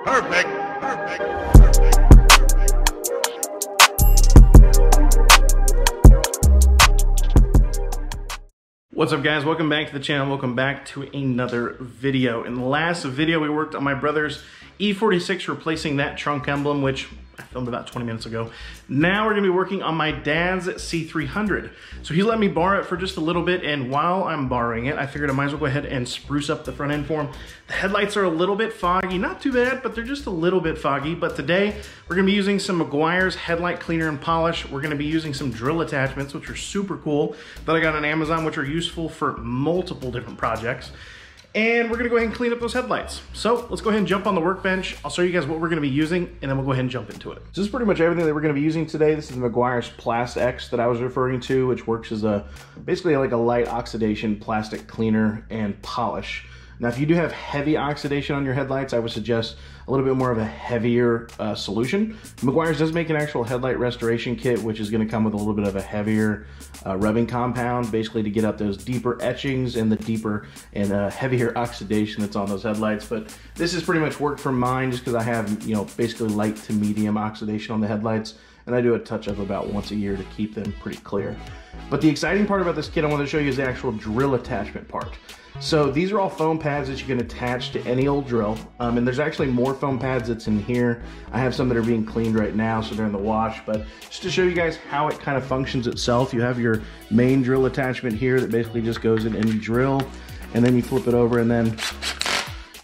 Perfect. Perfect. What's up, guys? Welcome back to the channel. Welcome back to another video. In the last video, we worked on my brother's E46, replacing that trunk emblem, which I filmed about 20 minutes ago. Now we're gonna be working on my dad's C300. So he let me borrow it for just a little bit, and while I'm borrowing it, I figured I might as well go ahead and spruce up the front end for him. The headlights are a little bit foggy, not too bad, but they're just a little bit foggy. But today, we're gonna be using some Meguiar's headlight cleaner and polish. We're gonna be using some drill attachments, which are super cool, that I got on Amazon, which are useful for multiple different projects. And we're gonna go ahead and clean up those headlights. So let's go ahead and jump on the workbench. I'll show you guys what we're gonna be using, and then we'll go ahead and jump into it. So this is pretty much everything that we're gonna be using today. This is Meguiar's Plast X that I was referring to, which works as basically like a light oxidation plastic cleaner and polish. Now, if you do have heavy oxidation on your headlights, I would suggest a little bit more of a heavier solution. Meguiar's does make an actual headlight restoration kit, which is gonna come with a little bit of a heavier rubbing compound, basically to get out those deeper etchings and the deeper and heavier oxidation that's on those headlights. But this has pretty much worked for mine just because I have, you know, basically light to medium oxidation on the headlights. And I do a touch-up about once a year to keep them pretty clear. But the exciting part about this kit I want to show you is the actual drill attachment part. So these are all foam pads that you can attach to any old drill. And there's actually more foam pads that's in here. I have some that are being cleaned right now, so they're in the wash. But just to show you guys how it kind of functions itself, you have your main drill attachment here that basically just goes in any drill. And then you flip it over and then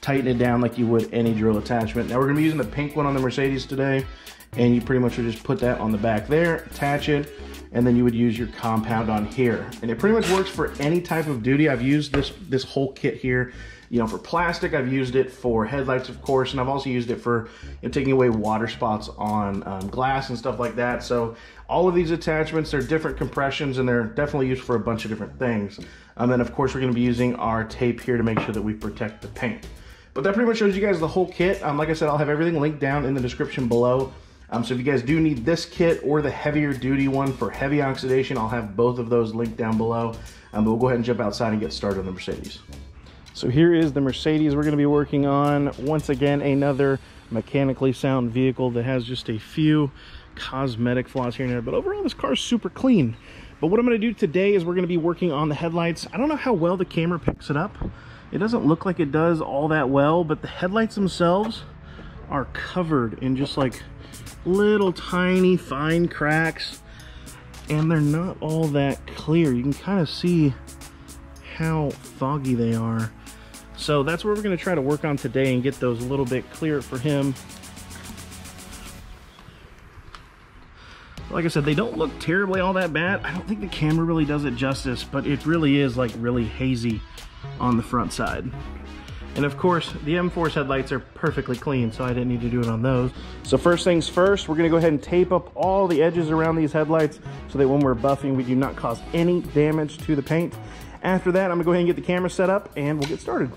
tighten it down like you would any drill attachment. Now we're gonna be using the pink one on the Mercedes today. And you pretty much would just put that on the back there, attach it, and then you would use your compound on here. And it pretty much works for any type of duty. I've used this whole kit here, you know, for plastic. I've used it for headlights, of course, and I've also used it for, you know, taking away water spots on glass and stuff like that. So all of these attachments, they're different compressions, and they're definitely used for a bunch of different things. And of course, we're gonna be using our tape here to make sure that we protect the paint. But that pretty much shows you guys the whole kit. Like I said, I'll have everything linked down in the description below. So if you guys do need this kit or the heavier duty one for heavy oxidation, I'll have both of those linked down below. But we'll go ahead and jump outside and get started on the Mercedes. So here is the Mercedes we're going to be working on. Once again, another mechanically sound vehicle that has just a few cosmetic flaws here and there. But overall, this car is super clean. But what I'm going to do today is we're going to be working on the headlights. I don't know how well the camera picks it up. It doesn't look like it does all that well, but the headlights themselves are covered in just like little tiny fine cracks, and they're not all that clear. You can kind of see how foggy they are. So that's what we're going to try to work on today and get those a little bit clearer for him. Like I said, they don't look terribly all that bad. I don't think the camera really does it justice, but it really is like really hazy on the front side. And of course, the M4's headlights are perfectly clean, so I didn't need to do it on those. So first things first, we're gonna go ahead and tape up all the edges around these headlights so that when we're buffing, we do not cause any damage to the paint. After that, I'm gonna go ahead and get the camera set up and we'll get started.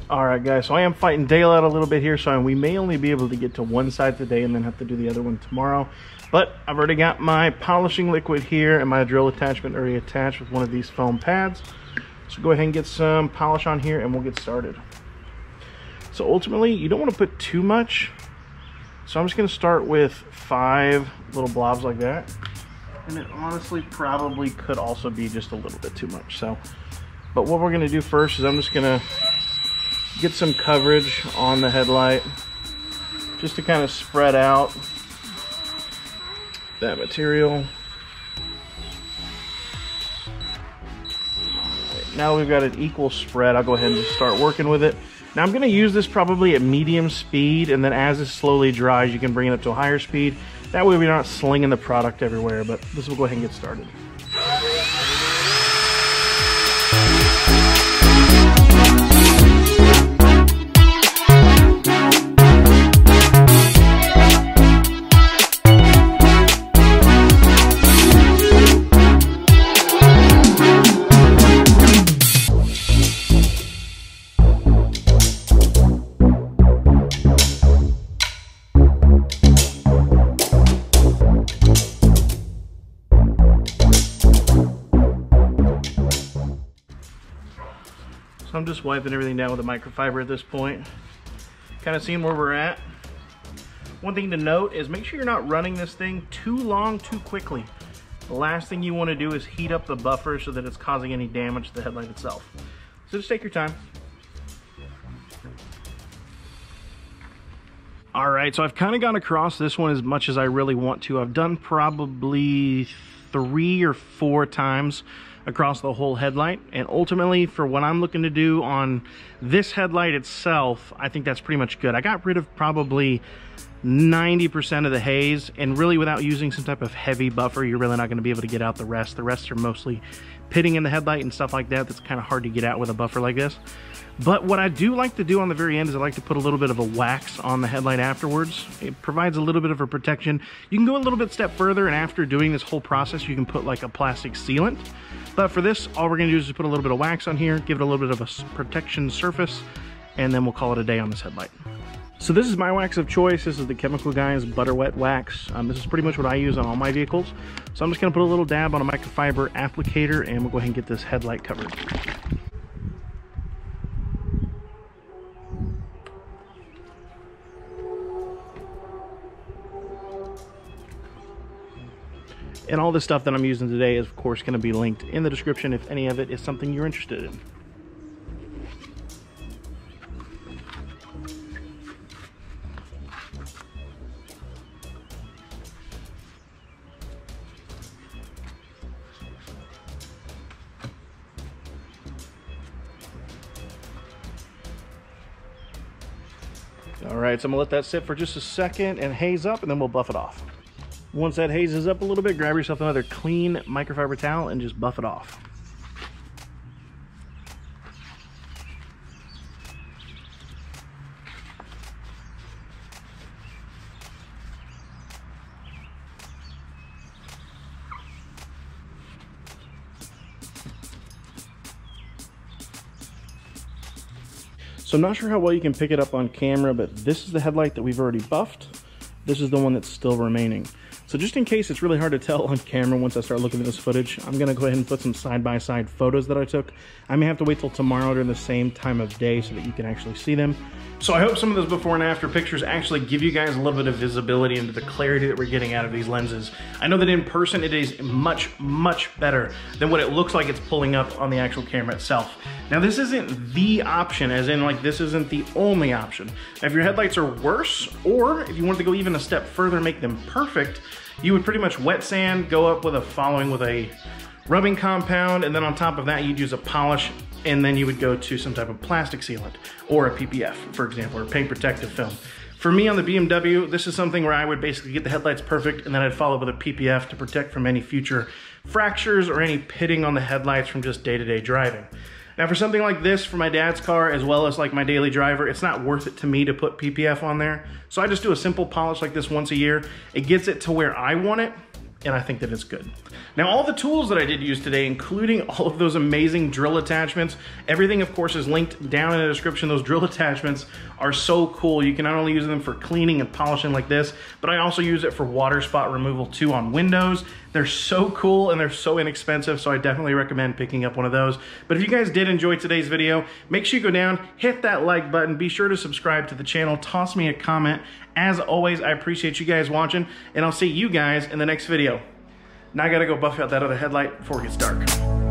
Alright guys, so I am fighting daylight a little bit here, so we may only be able to get to one side today and then have to do the other one tomorrow. But I've already got my polishing liquid here and my drill attachment already attached with one of these foam pads. So go ahead and get some polish on here and we'll get started. So ultimately, you don't want to put too much. So I'm just going to start with 5 little blobs like that. And it honestly probably could also be just a little bit too much. So, but what we're going to do first is I'm just going to get some coverage on the headlight just to kind of spread out that material. Right, now we've got an equal spread. I'll go ahead and just start working with it. Now I'm going to use this probably at medium speed, and then as it slowly dries you can bring it up to a higher speed. That way we're not slinging the product everywhere, but this will go ahead and get started. So I'm just wiping everything down with a microfiber at this point. Kind of seeing where we're at. One thing to note is make sure you're not running this thing too long, too quickly. The last thing you want to do is heat up the buffer so that it's causing any damage to the headlight itself. So just take your time. All right, so I've kind of gone across this one as much as I really want to. I've done probably 3 or 4 times across the whole headlight, and ultimately for what I'm looking to do on this headlight itself, I think that's pretty much good. I got rid of probably 90% of the haze, and really without using some type of heavy buffer, you're really not going to be able to get out the rest. The rest are mostly pitting in the headlight and stuff like that. That's kind of hard to get out with a buffer like this. But what I do like to do on the very end is I like to put a little bit of a wax on the headlight afterwards. It provides a little bit of a protection. You can go a little bit step further, and after doing this whole process, you can put like a plastic sealant. But for this, all we're going to do is just put a little bit of wax on here, give it a little bit of a protection surface, and then we'll call it a day on this headlight. So this is my wax of choice. This is the Chemical Guys Butter Wet Wax. This is pretty much what I use on all my vehicles. So I'm just going to put a little dab on a microfiber applicator, and we'll go ahead and get this headlight covered. And all the stuff that I'm using today is of course going to be linked in the description if any of it is something you're interested in. All right, so I'm gonna let that sit for just a second and haze up, and then we'll buff it off. Once that hazes up a little bit, grab yourself another clean microfiber towel and just buff it off. So I'm not sure how well you can pick it up on camera, but this is the headlight that we've already buffed. This is the one that's still remaining. So just in case it's really hard to tell on camera once I start looking at this footage, I'm gonna go ahead and put some side-by-side photos that I took. I may have to wait till tomorrow during the same time of day so that you can actually see them. So I hope some of those before and after pictures actually give you guys a little bit of visibility into the clarity that we're getting out of these lenses. I know that in person it is much, much better than what it looks like it's pulling up on the actual camera itself. Now this isn't the option, as in like this isn't the only option. Now, if your headlights are worse, or if you wanted to go even a step further and make them perfect, you would pretty much wet sand, go up with a rubbing compound, and then on top of that you'd use a polish, and then you would go to some type of plastic sealant or a PPF, for example, or paint protective film. For me on the BMW, this is something where I would basically get the headlights perfect, and then I'd follow with a PPF to protect from any future fractures or any pitting on the headlights from just day-to-day driving. Now for something like this, for my dad's car, as well as like my daily driver, it's not worth it to me to put PPF on there. So I just do a simple polish like this once a year. It gets it to where I want it, and I think that it's good. Now all the tools that I did use today, including all of those amazing drill attachments, everything of course is linked down in the description. Those drill attachments are so cool. You can not only use them for cleaning and polishing like this, but I also use it for water spot removal too on windows. They're so cool and they're so inexpensive, so I definitely recommend picking up one of those. But if you guys did enjoy today's video, make sure you go down, hit that like button, be sure to subscribe to the channel, toss me a comment. As always, I appreciate you guys watching, and I'll see you guys in the next video. Now I gotta go buff out that other headlight before it gets dark.